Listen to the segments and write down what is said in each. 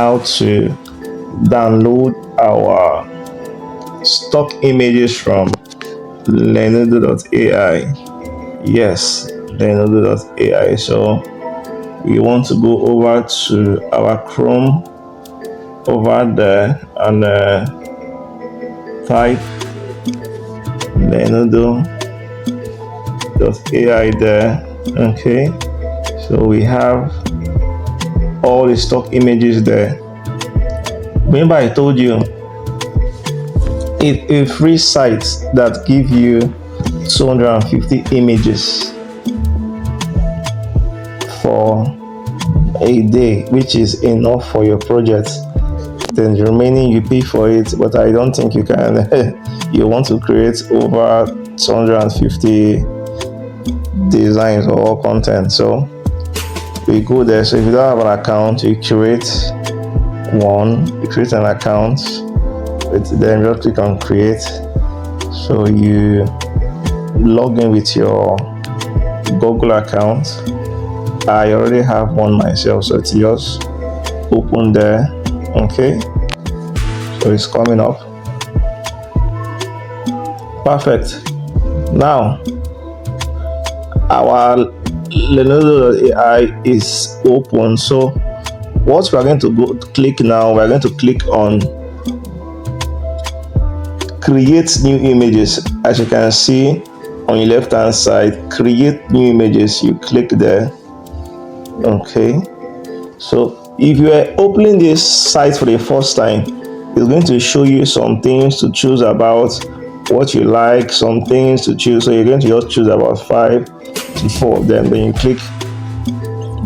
how to download our stock images from Lenodo.ai. Yes, Lenodo.ai. So we want to go over to our Chrome over there and type Lenodo.ai there. Okay, so we have all the stock images there. Remember I told you it's a free site that gives you 250 images for a day, which is enough for your project. Then the remaining you pay for it, but I don't think you can you want to create over 250 designs or content. So we go there. So if you don't have an account, you create an account, then just click on create. So you log in with your Google account. I already have one myself, so it's just open there. Okay, so it's coming up. Perfect. Now our Lenodo.ai is open. So what we're going to click now, we're going to click on create new images. As you can see on your left hand side, create new images, you click there. Okay, so if you are opening this site for the first time, it's going to show you some things to choose about, what you like, some things to choose. So you're going to just choose about 5 to 4 of them, then you click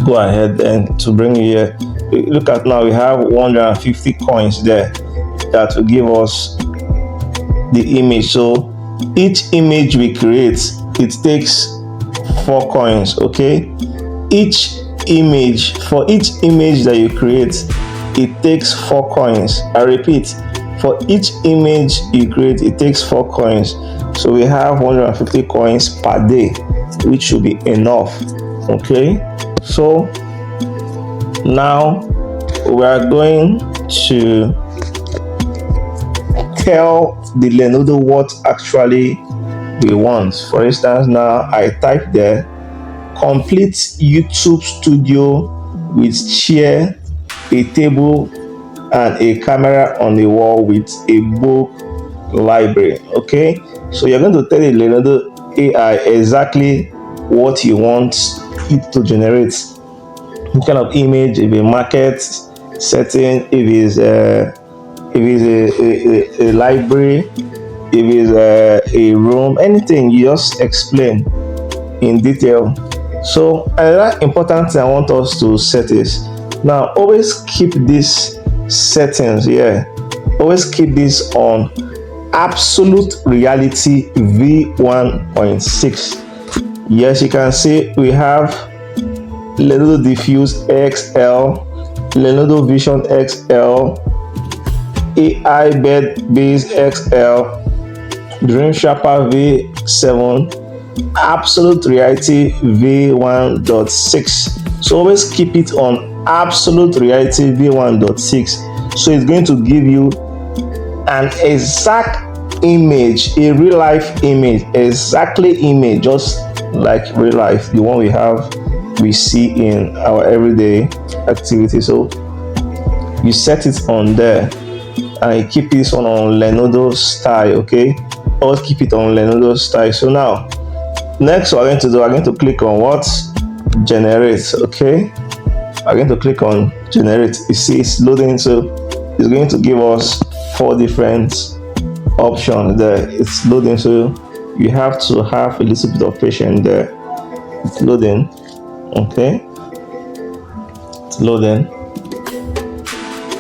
go ahead and to bring you here. Look at now, we have 150 coins there that will give us the image. So each image we create, it takes 4 coins. Okay, for each image that you create, it takes 4 coins. I repeat, for each image you create, it takes 4 coins. So we have 150 coins per day, which should be enough. Okay, so now we are going to tell the Lenodo what actually we want. For instance, now I type there complete YouTube studio with chair, a table and a camera on the wall with a book library. Okay, so you're going to tell the Lenodo AI exactly what you want it to generate. What kind of image, if a market setting, if it's a library, if it's a room, anything, you just explain in detail. So another important thing I want us to set is, now always keep these settings here, always keep this on absolute reality v1.6. Yes, you can see we have Lenodo Diffuse XL, Lenodo Vision XL, AI Bed Base XL, Dream Sharper V7, Absolute Reality V1.6. So always keep it on Absolute Reality V1.6. So it's going to give you an exact image, a real life image, exactly image, just like real life, the one we see in our everyday activity. So you set it on there and you keep this on Lenodo style. Okay, always keep it on Lenodo style. So now next what I'm going to click on what? Generate. Okay, I'm going to click on generate. You see it's loading, so it's going to give us 4 different options there. It's loading, so you have to have a little bit of patience there. It's loading. Okay, it's loading,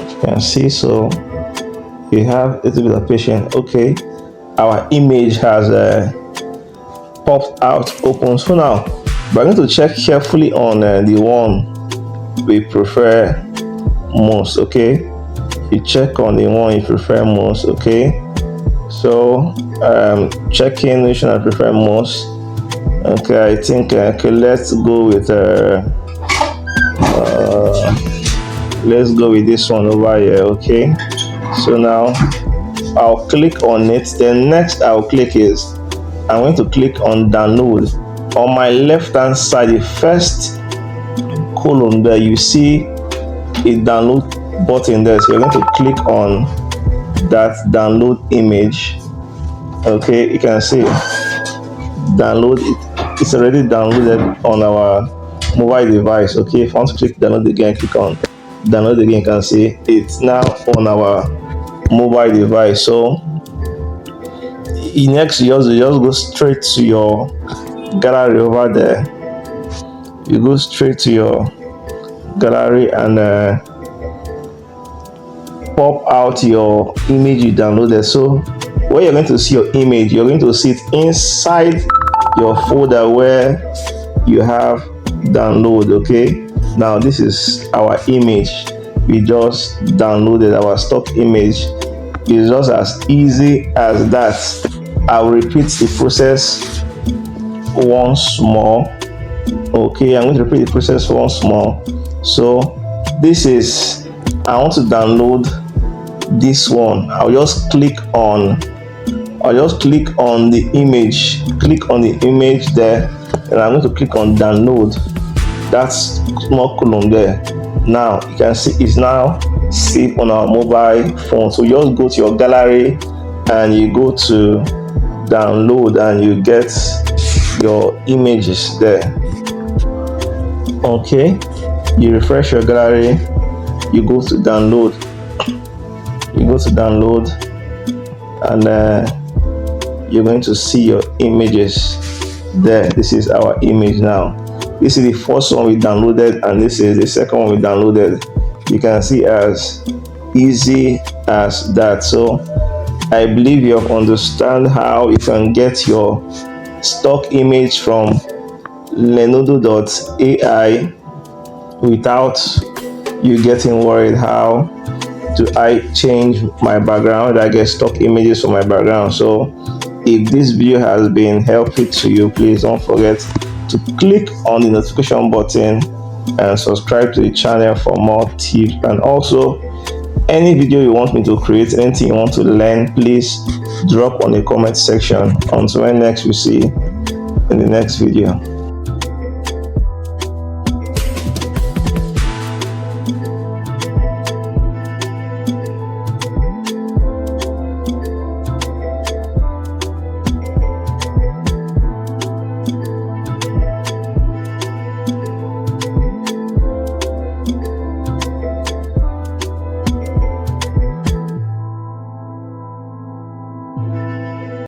as you can see. So you have a little bit of patience. Okay, our image has popped out open. So now we're going to check carefully on the one we prefer most. Okay, you check on the one you prefer most. Okay, so checking which one I prefer most. Okay, I think okay, let's go with let's go with this one over here. Okay, so now I'll click on it. Then next I'll click is I'm going to click on download. On my left hand side, the first column there, you see a download button there, so you're going to click on that download image. Okay, you can see download it. It's already downloaded on our mobile device. Okay, if you want to click download again, click on download again. You can see it's now on our mobile device. So next you just go straight to your gallery over there. You go straight to your gallery and pop out your image you downloaded. So where you're going to see your image, you're going to see it inside your folder where you have download. Okay, now this is our image we just downloaded, our stock image. It's just as easy as that. I'll repeat the process once more. Okay, I'm going to repeat the process once more. So this is, I want to download this one. I'll just click on the image, click on the image there, and I'm going to click on download. That's small column there. Now you can see it's now saved on our mobile phone. So you just go to your gallery and you go to download and you get your images there. Okay, you refresh your gallery, you go to download, and you're going to see your images there. This is our image now. This is the first one we downloaded and this is the second one we downloaded. You can see as easy as that. So I believe you have understand how you can get your stock image from Lenodo.ai without you getting worried how do I change my background, I get stock images for my background. So if this video has been helpful to you, please don't forget to click on the notification button and subscribe to the channel for more tips. And also any video you want me to create, anything you want to learn, please drop on the comment section. Until when next we see in the next video.